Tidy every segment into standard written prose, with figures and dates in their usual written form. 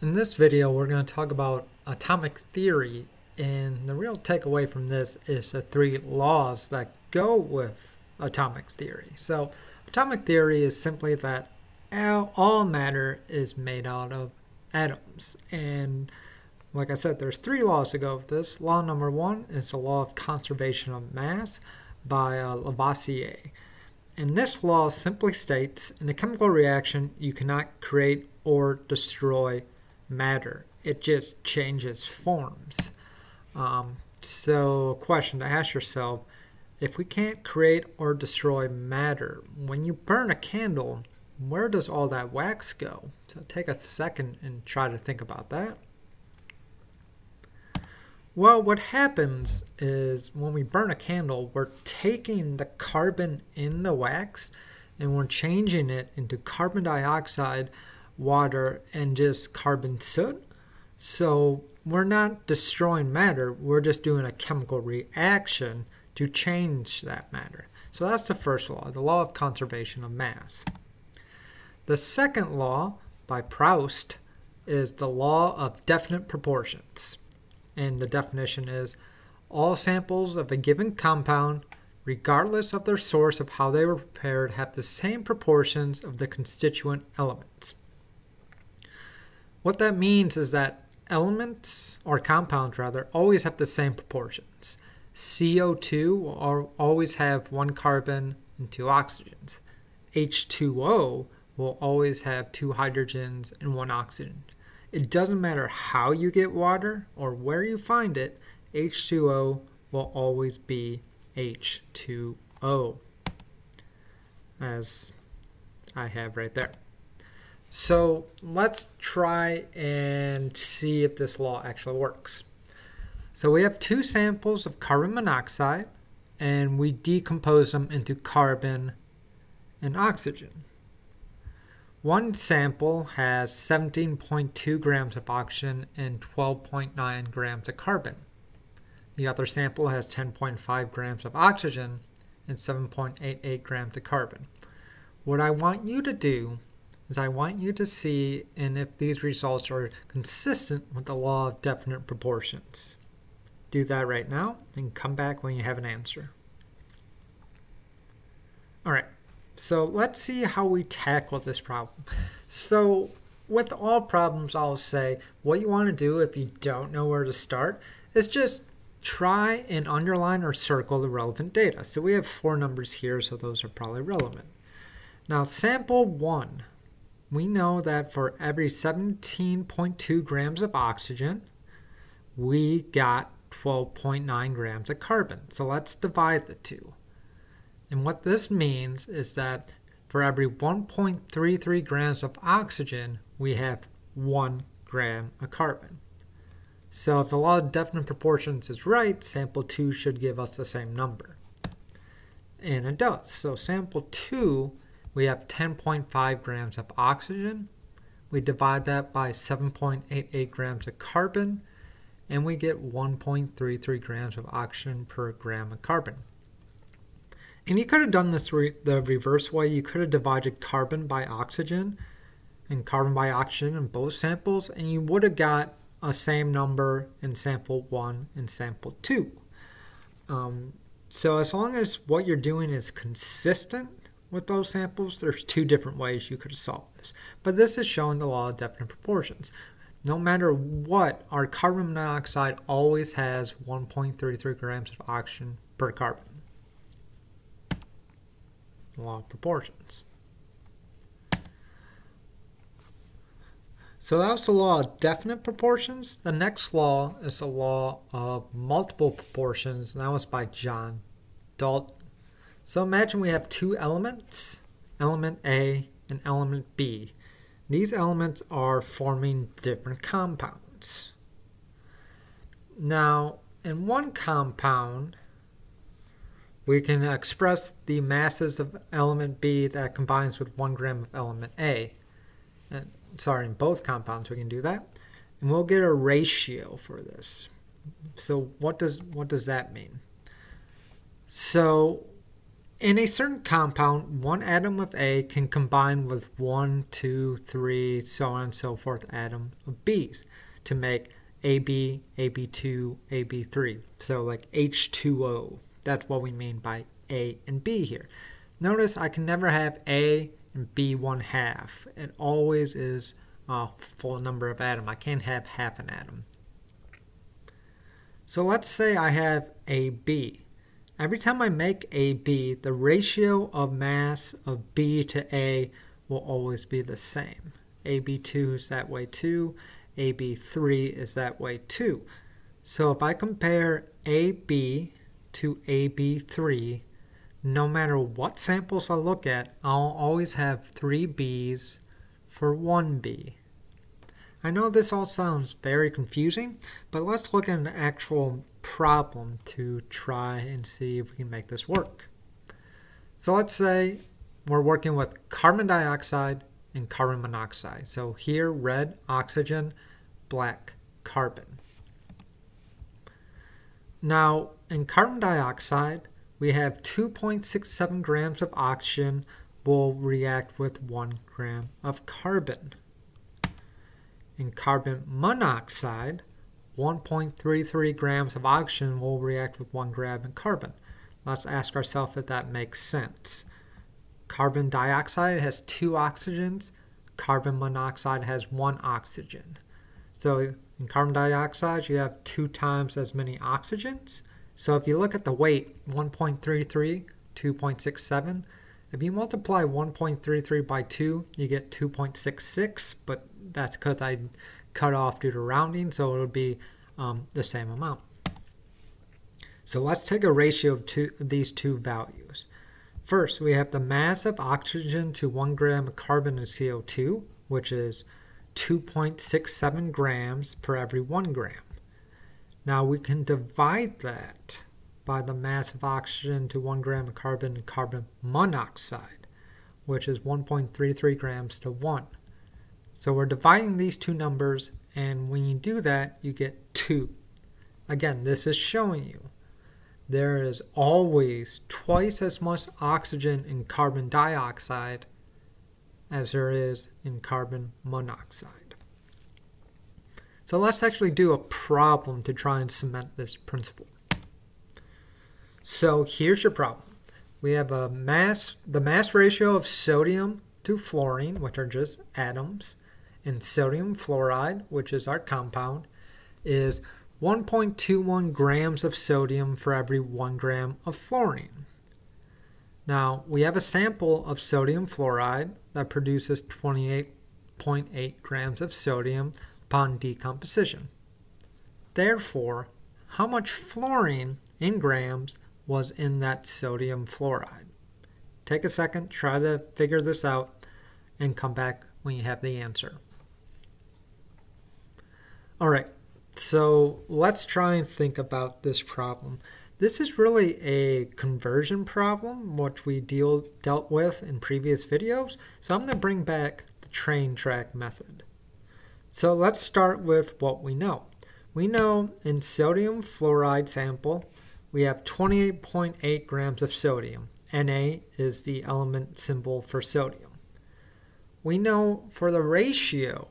In this video, we're going to talk about atomic theory, and the real takeaway from this is the three laws that go with atomic theory. So, atomic theory is simply that all matter is made out of atoms, and like I said, there's three laws to go with this. Law number one is the law of conservation of mass by Lavoisier. And this law simply states, in a chemical reaction, you cannot create or destroy matter. It just changes forms. So a question to ask yourself, if we can't create or destroy matter, when you burn a candle, where does all that wax go? So take a second and try to think about that. Well, what happens is when we burn a candle, we're taking the carbon in the wax and we're changing it into carbon dioxide, water, and just carbon soot. So we're not destroying matter, we're just doing a chemical reaction to change that matter. So that's the first law, the law of conservation of mass. The second law, by Proust, is the law of definite proportions. And the definition is, all samples of a given compound, regardless of their source of how they were prepared, have the same proportions of the constituent elements. What that means is that elements, or compounds rather, always have the same proportions. CO2 will always have one carbon and two oxygens. H2O will always have two hydrogens and one oxygen. It doesn't matter how you get water or where you find it, H2O will always be H2O, as I have right there. So let's try and see if this law actually works. So we have two samples of carbon monoxide, and we decompose them into carbon and oxygen. One sample has 17.2 grams of oxygen and 12.9 grams of carbon. The other sample has 10.5 grams of oxygen and 7.88 grams of carbon. What I want you to do is I want you to see if these results are consistent with the law of definite proportions. Do that right now and come back when you have an answer. All right. So let's see how we tackle this problem. So with all problems, I'll say what you want to do if you don't know where to start is just try and underline or circle the relevant data. So we have four numbers here, so those are probably relevant. Now sample 1, we know that for every 17.2 grams of oxygen, we got 12.9 grams of carbon. So let's divide the two. And what this means is that for every 1.33 grams of oxygen, we have 1 gram of carbon. So if the law of definite proportions is right, sample 2 should give us the same number. And it does. So sample 2, we have 10.5 grams of oxygen. We divide that by 7.88 grams of carbon, and we get 1.33 grams of oxygen per gram of carbon. And you could have done this the reverse way. You could have divided carbon by oxygen and carbon by oxygen in both samples, and you would have got a same number in sample 1 and sample 2. So as long as what you're doing is consistent with those samples, there's two different ways you could have solved this. But this is showing the law of definite proportions. No matter what, our carbon monoxide always has 1.33 grams of oxygen per carbon. Law of proportions. So that was the law of definite proportions. The next law is the law of multiple proportions, and that was by Dalton. So imagine we have two elements, element A and element B. These elements are forming different compounds. Now, in one compound, we can express the masses of element B that combines with 1 gram of element A. In both compounds we can do that. And we'll get a ratio for this. So what does that mean? So In a certain compound, one atom of A can combine with 1, 2, 3, so on and so forth atom of B's to make AB, AB2, AB3. So like H2O. That's what we mean by A and B here. Notice I can never have A and B 1/2. It always is a full number of atom. I can't have half an atom. So let's say I have AB. Every time I make AB, the ratio of mass of B to A will always be the same. AB2 is that way too. AB3 is that way too. So if I compare AB to AB3, no matter what samples I look at, I'll always have 3 B's for 1 B. I know this all sounds very confusing, but let's look at an actual problem to try and see if we can make this work. So let's say we're working with carbon dioxide and carbon monoxide. So here, red oxygen, black carbon. Now, in carbon dioxide, we have 2.67 grams of oxygen will react with 1 gram of carbon. In carbon monoxide, 1.33 grams of oxygen will react with 1 gram of carbon. Let's ask ourselves if that makes sense. Carbon dioxide has 2 oxygens. Carbon monoxide has 1 oxygen. So in carbon dioxide, you have 2 times as many oxygens. So if you look at the weight, 1.33, 2.67, if you multiply 1.33 by 2, you get 2.66, but that's because I cut off due to rounding, so it'll be the same amount. So let's take a ratio of these two values. First, we have the mass of oxygen to 1 gram of carbon in CO2, which is 2.67 grams per every 1 gram. Now we can divide that by the mass of oxygen to 1 gram of carbon in carbon monoxide, which is 1.33 grams to 1. So we're dividing these two numbers, and when you do that, you get 2. Again, this is showing you there is always twice as much oxygen in carbon dioxide as there is in carbon monoxide. So let's actually do a problem to try and cement this principle. So here's your problem. We have the mass ratio of sodium to fluorine, which are just atoms, and sodium fluoride, which is our compound, is 1.21 grams of sodium for every 1 gram of fluorine. Now, we have a sample of sodium fluoride that produces 28.8 grams of sodium upon decomposition. Therefore, how much fluorine in grams was in that sodium fluoride? Take a second, try to figure this out, and come back when you have the answer. Alright, so let's try and think about this problem. This is really a conversion problem, which we dealt with in previous videos. So I'm going to bring back the train track method. So let's start with what we know. We know in sodium fluoride sample, we have 28.8 grams of sodium. Na is the element symbol for sodium. We know for the ratio,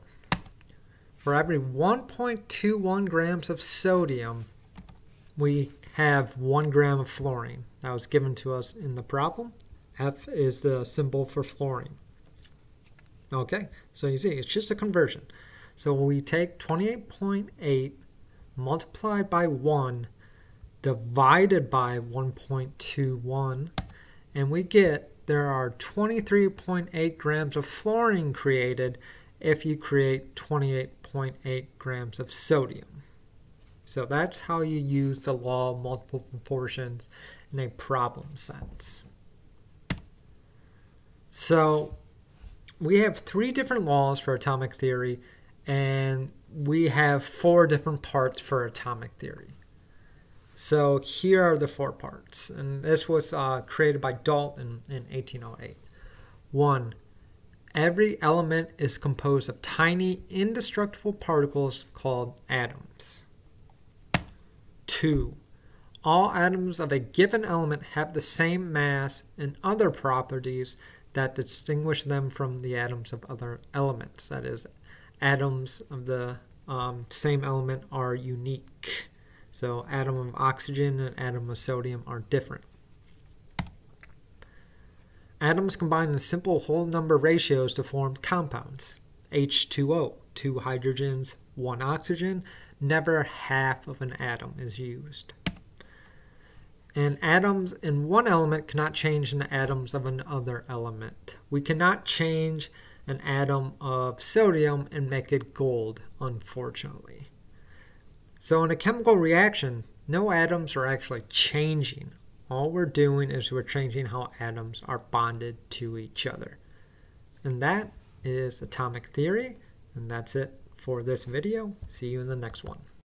for every 1.21 grams of sodium, we have 1 gram of fluorine. That was given to us in the problem. F is the symbol for fluorine. Okay, so you see, it's just a conversion. So we take 28.8 multiplied by 1 divided by 1.21, and we get there are 23.8 grams of fluorine created if you create 28.8 grams of sodium. So that's how you use the law of multiple proportions in a problem sense. So we have 3 different laws for atomic theory, and we have 4 different parts for atomic theory. So here are the 4 parts, and this was created by Dalton in 1808. 1. Every element is composed of tiny, indestructible particles called atoms. 2. All atoms of a given element have the same mass and other properties that distinguish them from the atoms of other elements. That is, atoms of the same element are unique. So atom of oxygen and atom of sodium are different. Atoms combine in simple whole number ratios to form compounds. H2O, 2 hydrogens, 1 oxygen. Never half of an atom is used. And atoms in one element cannot change into atoms of another element. We cannot change an atom of sodium and make it gold, unfortunately. So in a chemical reaction, no atoms are actually changing. All we're doing is we're changing how atoms are bonded to each other. And that is atomic theory, and that's it for this video. See you in the next one.